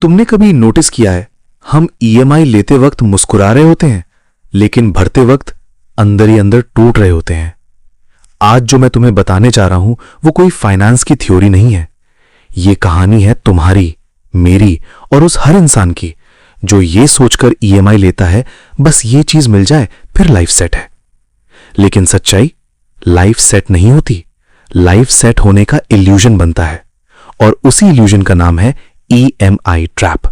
तुमने कभी नोटिस किया है, हम ईएमआई लेते वक्त मुस्कुरा रहे होते हैं, लेकिन भरते वक्त अंदर ही अंदर टूट रहे होते हैं। आज जो मैं तुम्हें बताने जा रहा हूं वो कोई फाइनेंस की थ्योरी नहीं है। ये कहानी है तुम्हारी, मेरी और उस हर इंसान की जो ये सोचकर ईएमआई लेता है बस ये चीज मिल जाए फिर लाइफ सेट है। लेकिन सच्चाई, लाइफ सेट नहीं होती। लाइफ सेट होने का इल्यूजन बनता है और उसी इल्यूजन का नाम है ईएमआई ट्रैप।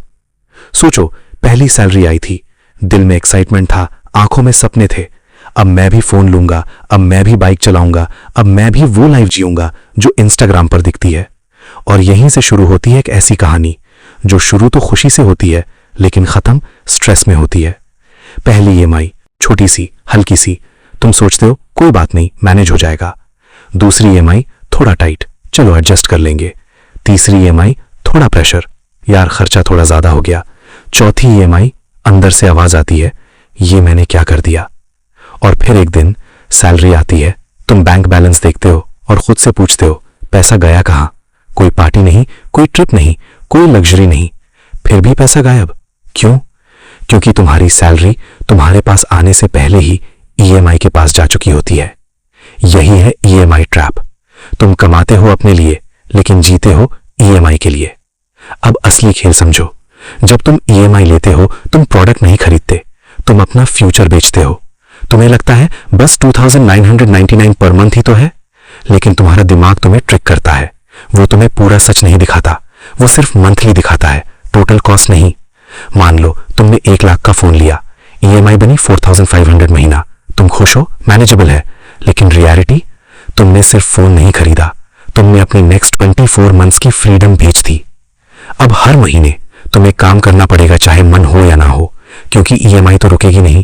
सोचो, पहली सैलरी आई थी, दिल में एक्साइटमेंट था, आंखों में सपने थे। अब मैं भी फोन लूंगा, अब मैं भी बाइक चलाऊंगा, अब मैं भी वो लाइफ जीऊंगा जो इंस्टाग्राम पर दिखती है। और यहीं से शुरू होती है एक ऐसी कहानी जो शुरू तो खुशी से होती है लेकिन खत्म स्ट्रेस में होती है। पहली ईएमआई छोटी सी, हल्की सी, तुम सोचते हो कोई बात नहीं, मैनेज हो जाएगा। दूसरी ईएमआई थोड़ा टाइट, चलो एडजस्ट कर लेंगे। तीसरी ईएमआई थोड़ा प्रेशर, यार खर्चा थोड़ा ज्यादा हो गया। चौथी ईएमआई अंदर से आवाज आती है, ये मैंने क्या कर दिया। और फिर एक दिन सैलरी आती है, तुम बैंक बैलेंस देखते हो और खुद से पूछते हो पैसा गया कहां। कोई पार्टी नहीं, कोई ट्रिप नहीं, कोई लग्जरी नहीं, फिर भी पैसा गायब। क्यों? क्योंकि तुम्हारी सैलरी तुम्हारे पास आने से पहले ही ईएमआई के पास जा चुकी होती है। यही है ईएमआई ट्रैप। तुम कमाते हो अपने लिए लेकिन जीते हो ईएमआई के लिए। अब असली खेल समझो। जब तुम ईएमआई लेते हो तुम प्रोडक्ट नहीं खरीदते, तुम अपना फ्यूचर बेचते हो। तुम्हें लगता है बस 2999 पर मंथ ही तो है, लेकिन तुम्हारा दिमाग तुम्हें ट्रिक करता है। वो तुम्हें पूरा सच नहीं दिखाता, वो सिर्फ मंथली दिखाता है, टोटल कॉस्ट नहीं। मान लो तुमने 1 लाख का फोन लिया, ईएमआई बनी 4500 महीना, तुम खुश हो, मैनेजेबल है। लेकिन रियलिटी, तुमने सिर्फ फोन नहीं खरीदा, तुमने अपनी नेक्स्ट 24 मंथ्स की फ्रीडम बेच दी। अब हर महीने तुम्हें काम करना पड़ेगा चाहे मन हो या ना हो, क्योंकि ईएमआई तो रुकेगी नहीं।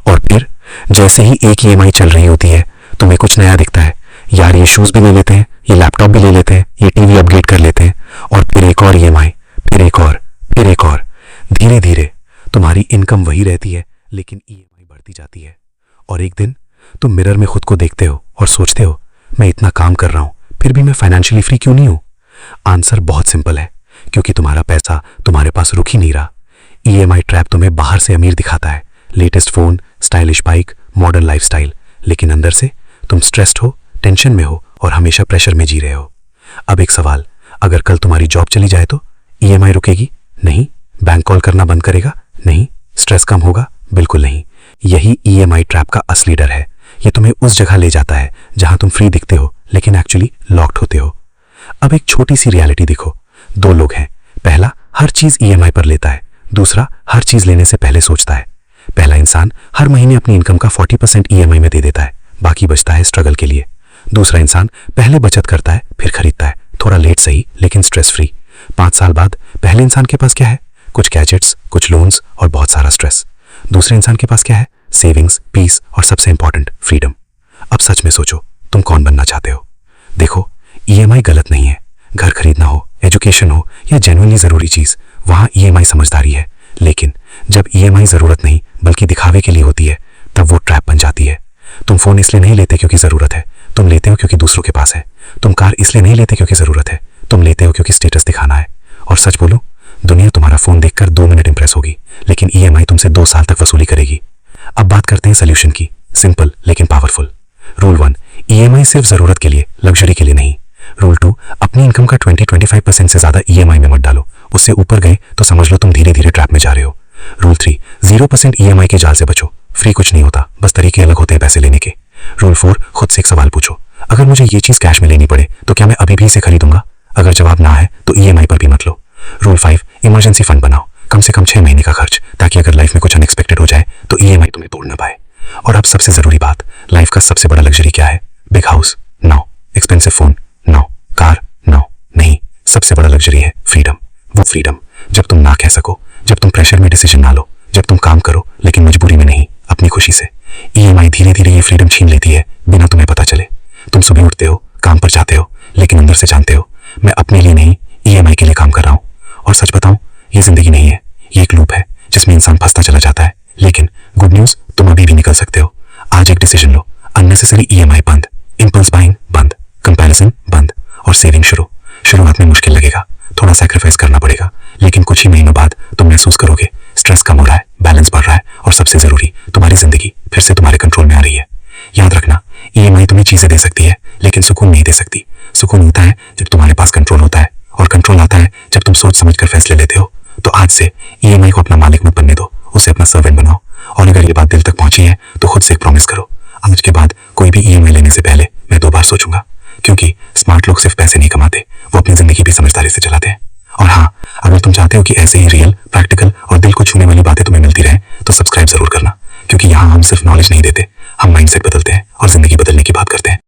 और फिर जैसे ही एक ईएमआई चल रही होती है तुम्हें कुछ नया दिखता है, यार ये शूज भी ले लेते हैं, ये लैपटॉप भी ले लेते हैं, ये टीवी अपग्रेड कर लेते हैं। और फिर एक और ईएमआई, फिर एक और, फिर एक और। धीरे धीरे तुम्हारी इनकम वही रहती है लेकिन ईएमआई बढ़ती जाती है। और एक दिन तुम मिरर में खुद को देखते हो और सोचते हो, मैं इतना काम कर रहा हूं फिर भी मैं फाइनेंशियली फ्री क्यों नहीं हूं। आंसर बहुत सिंपल है, क्योंकि तुम्हारा पैसा तुम्हारे पास रुक ही नहीं रहा। ईएमआई ट्रैप तुम्हें बाहर से अमीर दिखाता है, latest phone, stylish bike, modern lifestyle, लेकिन अंदर से तुम स्ट्रेस्ड हो, टेंशन में हो और हमेशा प्रेशर में जी रहे हो। अब एक सवाल, अगर कल तुम्हारी जॉब चली जाए तो ईएमआई रुकेगी? नहीं। बैंक कॉल करना बंद करेगा? नहीं। स्ट्रेस कम होगा? बिल्कुल नहीं। यही ईएमआई ट्रैप का असली डर है। ये तुम्हें उस जगह ले जाता है जहां तुम फ्री दिखते हो लेकिन एक्चुअली लॉक्ड होते हो। अब एक छोटी सी रियलिटी देखो, 2 लोग हैं। पहला हर चीज ईएमआई पर लेता है, दूसरा हर चीज लेने से पहले सोचता है। पहला इंसान हर महीने अपनी इनकम का 40% ईएमआई में दे देता है, बाकी बचता है स्ट्रगल के लिए। दूसरा इंसान पहले बचत करता है फिर खरीदता है, थोड़ा लेट सही लेकिन स्ट्रेस फ्री। 5 साल बाद पहले इंसान के पास क्या है? कुछ गैजेट्स, कुछ लोन्स और बहुत सारा स्ट्रेस। दूसरे इंसान के पास क्या है? सेविंग्स, पीस और सबसे इंपॉर्टेंट फ्रीडम। अब सच में सोचो, तुम कौन बनना चाहते हो? देखो, ईएमआई गलत नहीं है। घर खरीदना हो, एजुकेशन हो या जेन्युइनली जरूरी चीज, वहां ईएमआई समझदारी है। लेकिन जब ईएमआई जरूरत नहीं बल्कि दिखावे के लिए होती है, तब वो ट्रैप बन जाती है। तुम फोन इसलिए नहीं लेते क्योंकि जरूरत है, तुम लेते हो क्योंकि दूसरों के पास है। तुम कार इसलिए नहीं लेते क्योंकि जरूरत है, तुम लेते हो क्योंकि स्टेटस दिखाना है। और सच बोलो, दुनिया तुम्हारा फोन देखकर 2 मिनट इंप्रेस होगी, लेकिन ईएमआई तुमसे 2 साल तक वसूली करेगी। अब बात करते हैं सोल्यूशन की, सिंपल लेकिन पावरफुल। रूल 1, ईएमआई सिर्फ जरूरत के लिए, लग्जरी के लिए नहीं। रूल 2, अपनी इनकम का 20-25% से ज्यादा ईएमआई में मत डालो। उससे ऊपर गए तो समझ लो तुम धीरे धीरे ट्रैप में जा रहे हो। रूल 3, 0% ईएमआई के जाल से बचो। फ्री कुछ नहीं होता, बस तरीके अलग होते हैं पैसे लेने के। रूल 4, खुद से एक सवाल पूछो, अगर मुझे ये चीज कैश में लेनी पड़े तो क्या मैं अभी भी इसे खरीदूंगा? अगर जवाब ना है तो ईएमआई पर भी मत लो। रूल 5, इमरजेंसी फंड बनाओ, कम से कम 6 महीने का खर्च, ताकि अगर लाइफ में कुछ अनएक्सपेक्टेड हो जाए तो ईएमआई तुम्हें तोड़ ना पाए। और अब सबसे जरूरी बात, लाइफ का सबसे बड़ा लग्जरी क्या है? Big house? No. Expensive phone? No. Car? No. नहीं, सबसे बड़ा लग्जरी है फ्रीडम। वो फ्रीडम जब तुम ना कह सको, जब तुम प्रेशर में डिसीजन ना लो, जब तुम काम करो लेकिन मजबूरी में नहीं, अपनी खुशी से। ईएमआई धीरे धीरे ये फ्रीडम छीन लेती है बिना तुम्हें पता चले। तुम सुबह उठते हो, काम पर जाते हो, लेकिन अंदर से जानते हो, मैं अपने लिए नहीं ईएमआई के लिए काम कर रहा हूं। और सच बताऊं, ये जिंदगी नहीं है, ये एक लूप है जिसमें इंसान फंसता चला जाता है। लेकिन गुड न्यूज, तुम अभी भी निकल सकते हो। आज एक डिसीजन लो, अननेसेसरी ईएमआई बंद, इंपल्स बाइंग बंद, कंपैरिजन बंद और सेविंग शुरू। शुरुआत में मुश्किल लगेगा, थोड़ा सैक्रिफाइस करना पड़ेगा, लेकिन कुछ ही महीनों बाद तुम महसूस करोगे स्ट्रेस कम हो रहा है, बैलेंस बढ़ रहा है और सबसे जरूरी तुम्हारी जिंदगी फिर से तुम्हारे कंट्रोल में आ रही है। याद रखना, ईएमआई तुम्हें चीजें दे सकती है लेकिन सुकून नहीं दे सकती। सुकून होता है जब तुम्हारे पास कंट्रोल होता है, और कंट्रोल आता है जब तुम सोच समझ कर फैसले लेते हो। तो आज से ईएमआई को अपना मालिक मत बनने दो, उसे अपना सर्वेंट बनाओ। और अगर ये बात दिल तक पहुंची है तो खुद से एक प्रॉमिस करो, आज के बाद कोई भी ईएमआई लेने से पहले मैं 2 बार सोचूंगा। क्योंकि स्मार्ट लोग सिर्फ पैसे नहीं कमाते, वो अपनी जिंदगी भी समझदारी से चलाते हैं। और हाँ, अगर तुम चाहते हो कि ऐसे ही रियल, प्रैक्टिकल और दिल को छूने वाली बातें तुम्हें मिलती रहे तो सब्सक्राइब जरूर करना, क्योंकि यहाँ हम सिर्फ नॉलेज नहीं देते, हम माइंडसेट बदलते हैं और जिंदगी बदलने की बात करते हैं।